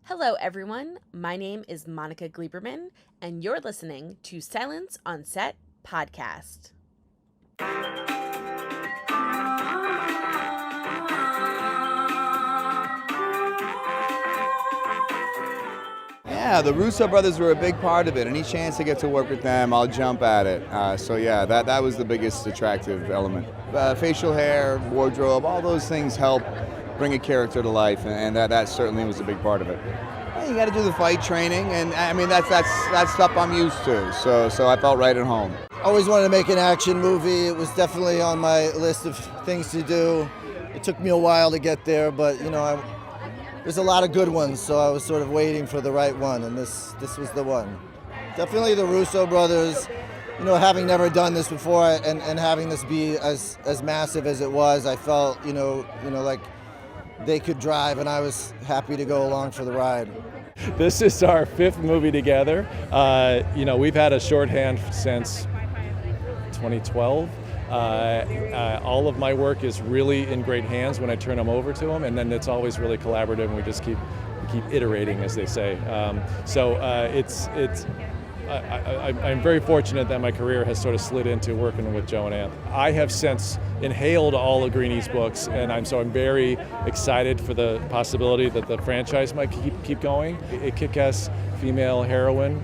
Hello, everyone. My name is Monica Gleberman, and you're listening to Silence on Set podcast. Yeah, the Russo brothers were a big part of it. Any chance to get to work with them, I'll jump at it. That was the biggest attractive element. Facial hair, wardrobe, all those things help bring a character to life, and that certainly was a big part of it. You got to do the fight training, and I mean that's stuff I'm used to. So I felt right at home. Always wanted to make an action movie. It was definitely on my list of things to do. It took me a while to get there, but there's a lot of good ones, so I was sort of waiting for the right one, and this was the one. Definitely the Russo brothers. Having never done this before and having this be as massive as it was, I felt like they could drive, and I was happy to go along for the ride. This is our fifth movie together. We've had a shorthand since 2012. All of my work is really in great hands when I turn them over to them, and then it's always really collaborative, and we just keep iterating, as they say. I'm very fortunate that my career has sort of slid into working with Joe and Anthony. I have since inhaled all of Greaney's books, and I'm very excited for the possibility that the franchise might keep going. A kick-ass female heroine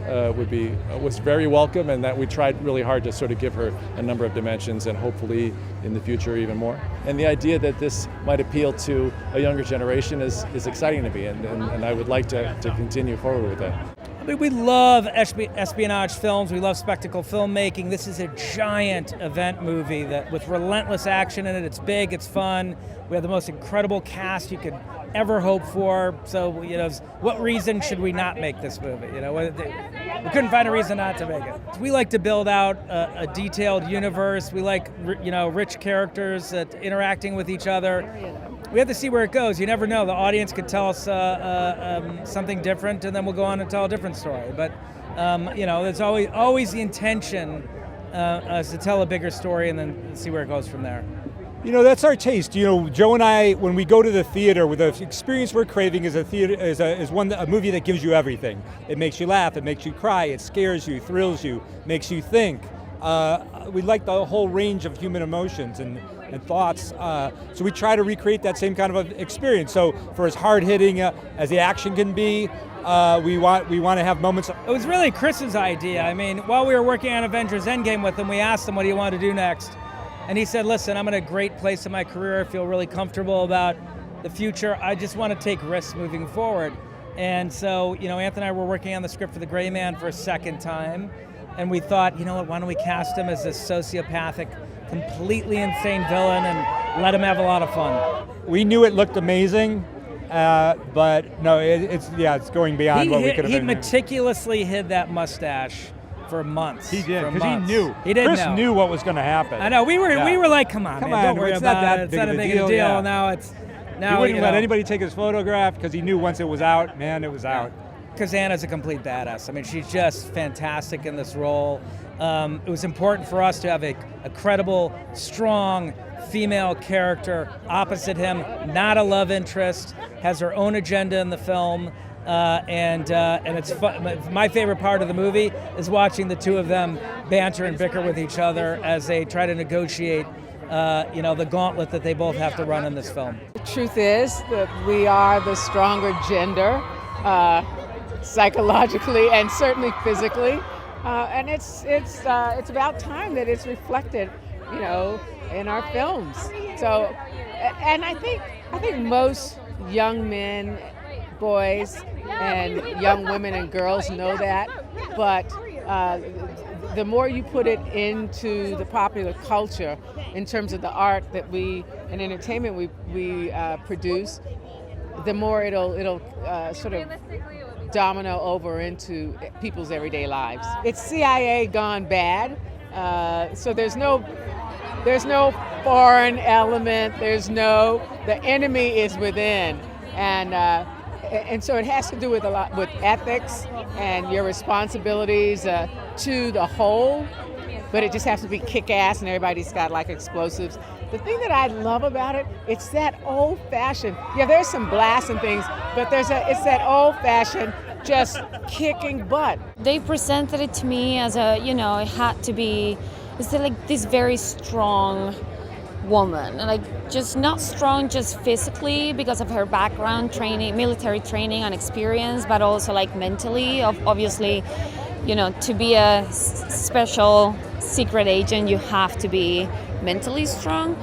was very welcome, and that we tried really hard to sort of give her a number of dimensions, and hopefully in the future even more. And the idea that this might appeal to a younger generation is exciting to me, and I would like to continue forward with that. I mean, we love espionage films. We love spectacle filmmaking. This is a giant event movie with relentless action in it. It's big, it's fun. We have the most incredible cast you could ever hope for. So, what reason should we not make this movie? We couldn't find a reason not to make it. We like to build out a detailed universe. We like, rich characters interacting with each other. We have to see where it goes. You never know. The audience could tell us something different, and then we'll go on and tell a different story. But there's always the intention is to tell a bigger story and then see where it goes from there. That's our taste. Joe and I, when we go to the theater, with the experience we're craving is a movie that gives you everything. It makes you laugh, it makes you cry, it scares you, thrills you, makes you think. We like the whole range of human emotions and thoughts, so we try to recreate that same kind of experience. So for as hard-hitting as the action can be, we want to have moments. It was really Chris's idea. I mean, while we were working on Avengers Endgame with him, we asked him what he wanted to do next. And he said, listen, I'm in a great place in my career. I feel really comfortable about the future. I just want to take risks moving forward. And so, Anthony and I were working on the script for The Gray Man for a second time. And we thought, why don't we cast him as this sociopathic, completely insane villain and let him have a lot of fun. We knew it looked amazing, but no, it's going beyond what we could have been. He meticulously hid that mustache for months. He did, because he knew. Chris knew what was going to happen. I know. We were like, come on, don't worry about it. It's not a big deal. Yeah. Now he wouldn't let anybody take his photograph because he knew once it was out, it was out. Because Anna's a complete badass. I mean, she's just fantastic in this role. It was important for us to have a credible, strong female character opposite him, not a love interest, has her own agenda in the film. And it's fun. My favorite part of the movie is watching the two of them banter and bicker with each other as they try to negotiate, the gauntlet that they both have to run in this film. The truth is that we are the stronger gender, psychologically and certainly physically, and it's about time that it's reflected, in our films. So, and I think most young men, boys, and young women and girls know that, but the more you put it into the popular culture in terms of the art that we and entertainment we produce, the more it'll sort of domino over into people's everyday lives. It's CIA gone bad, so there's no foreign element. The enemy is within, and so it has to do with a lot with ethics and your responsibilities to the whole. but it just has to be kick-ass and everybody's got like explosives. The thing that I love about it, it's that old-fashioned, yeah, there's some blasts and things, but it's that old-fashioned just kicking butt. They presented it to me as it had to be, it's like this very strong woman, like just not strong just physically because of her background training, military training and experience, but also like mentally. Obviously, to be a special secret agent, you have to be mentally strong.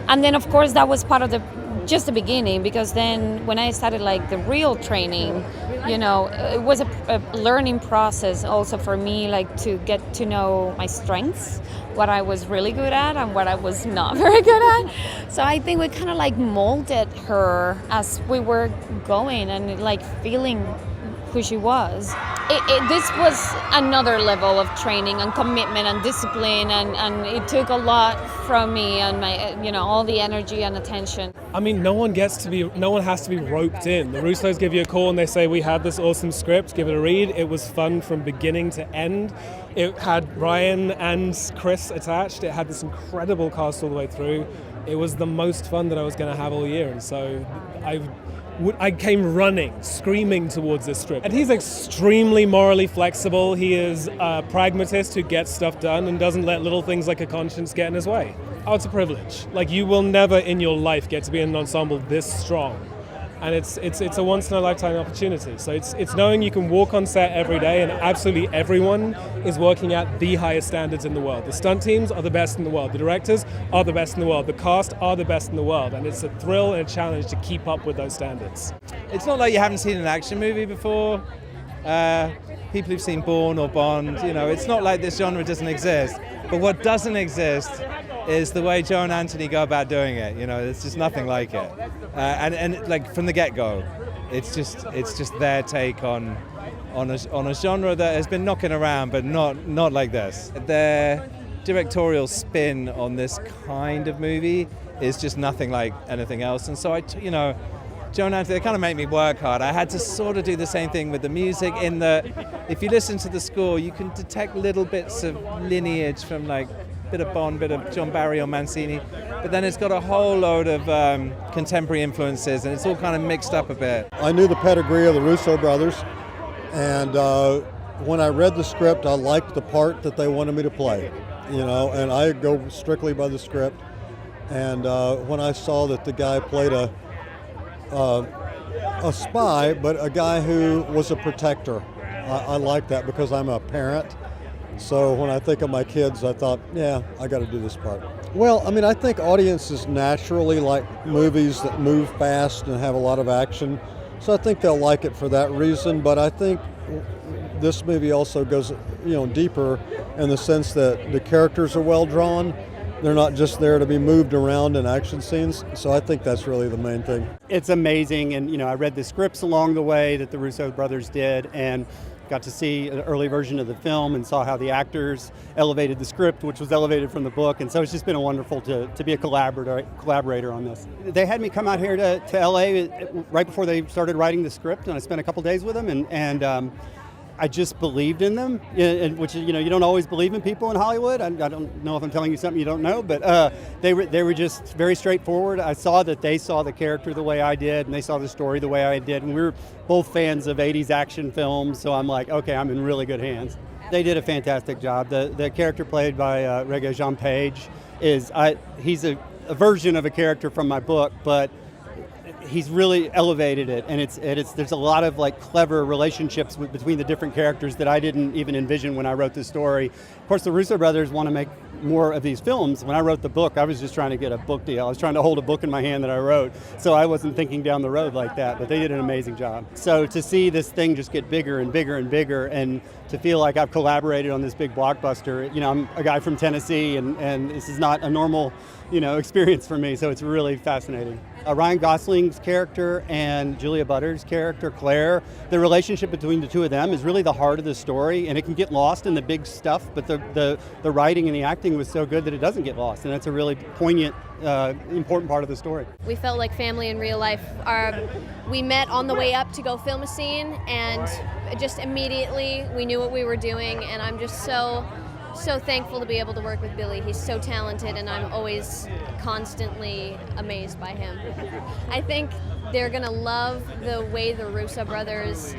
And then of course that was part of the beginning, because then when I started like the real training, it was a learning process also for me, like to get to know my strengths, what I was really good at and what I was not very good at. So I think we kind of like molded her as we were going and like feeling who she was. This was another level of training and commitment and discipline, and it took a lot from me and my, all the energy and attention. I mean, no one has to be roped in. The Russos give you a call and they say, we have this awesome script, give it a read. It was fun from beginning to end. It had Ryan and Chris attached. It had this incredible cast all the way through. It was the most fun that I was going to have all year, and so I came running, screaming towards this script. And he's extremely morally flexible. He is a pragmatist who gets stuff done and doesn't let little things like a conscience get in his way. Oh, it's a privilege. Like, you will never in your life get to be in an ensemble this strong. And it's a once-in-a-lifetime opportunity. So it's knowing you can walk on set every day and absolutely everyone is working at the highest standards in the world. The stunt teams are the best in the world. The directors are the best in the world. The cast are the best in the world. And it's a thrill and a challenge to keep up with those standards. It's not like you haven't seen an action movie before. People who've seen Bourne or Bond, it's not like this genre doesn't exist. But what doesn't exist is the way Joe and Anthony go about doing it. It's just nothing like it. And like from the get-go, it's just their take on a genre that has been knocking around, but not like this. Their directorial spin on this kind of movie is just nothing like anything else. And so Joe and Anthony, they kind of make me work hard. I had to sort of do the same thing with the music, in that if you listen to the score, you can detect little bits of lineage from like bit of Bond, bit of John Barry or Mancini, but then it's got a whole load of contemporary influences, and it's all kind of mixed up a bit. I knew the pedigree of the Russo brothers, and when I read the script, I liked the part that they wanted me to play, and I go strictly by the script. And when I saw that the guy played a spy, but a guy who was a protector, I like that because I'm a parent. So when I think of my kids, I thought, yeah, I got to do this part. Well, I mean, I think audiences naturally like movies that move fast and have a lot of action. So I think they'll like it for that reason. But I think this movie also goes, deeper in the sense that the characters are well drawn. They're not just there to be moved around in action scenes. So I think that's really the main thing. It's amazing. And, I read the scripts along the way that the Russo brothers did, and got to see an early version of the film and saw how the actors elevated the script, which was elevated from the book. And so it's just been wonderful to be a collaborator on this. They had me come out here to LA right before they started writing the script, and I spent a couple days with them, and I just believed in them, which, you don't always believe in people in Hollywood. I don't know if I'm telling you something you don't know, but they were just very straightforward. I saw that they saw the character the way I did, and they saw the story the way I did, and we were both fans of 80s action films, so I'm like, okay, I'm in really good hands. They did a fantastic job. The character played by Regé-Jean Page he's a version of a character from my book, but he's really elevated it, and there's a lot of like clever relationships between the different characters that I didn't even envision when I wrote this story. Of course, the Russo brothers want to make more of these films. When I wrote the book, I was just trying to get a book deal. I was trying to hold a book in my hand that I wrote, so I wasn't thinking down the road like that, but they did an amazing job. So to see this thing just get bigger and bigger and bigger, and to feel like I've collaborated on this big blockbuster, I'm a guy from Tennessee, and this is not a normal, experience for me, so it's really fascinating. Ryan Gosling's character and Julia Butters' character, Claire, the relationship between the two of them is really the heart of the story, and it can get lost in the big stuff, but the writing and the acting was so good that it doesn't get lost, and that's a really poignant, important part of the story. We felt like family in real life. We met on the way up to go film a scene, and just immediately we knew what we were doing, and I'm just so so thankful to be able to work with Billy. He's so talented, and I'm always constantly amazed by him. I think they're going to love the way the Russo brothers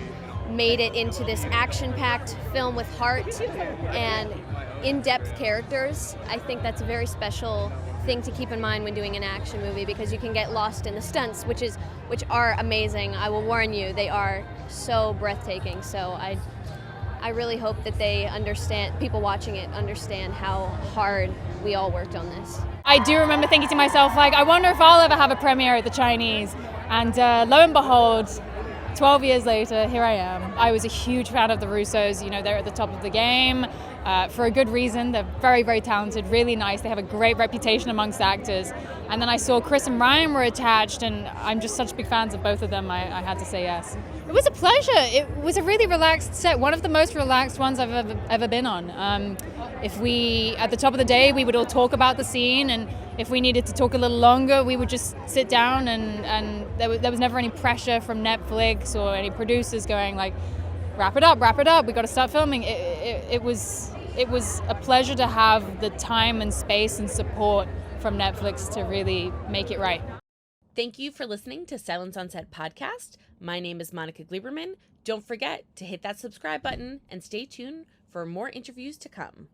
made it into this action-packed film with heart and in-depth characters. I think that's a very special thing to keep in mind when doing an action movie, because you can get lost in the stunts, which are amazing. I will warn you, they are so breathtaking. So I really hope that they understand, people watching it understand how hard we all worked on this. I do remember thinking to myself, like, I wonder if I'll ever have a premiere at the Chinese. And lo and behold, 12 years later, here I am. I was a huge fan of the Russos. You know, they're at the top of the game for a good reason. They're very, very talented, really nice. They have a great reputation amongst actors. And then I saw Chris and Ryan were attached, and I'm just such big fans of both of them. I had to say yes. It was a pleasure. It was a really relaxed set, one of the most relaxed ones I've ever been on. At the top of the day, we would all talk about the scene, and if we needed to talk a little longer, we would just sit down, and there was never any pressure from Netflix or any producers going like, wrap it up, we got to start filming. It was a pleasure to have the time and space and support from Netflix to really make it right. Thank you for listening to Silence on Set podcast. My name is Monica Gleberman. Don't forget to hit that subscribe button and stay tuned for more interviews to come.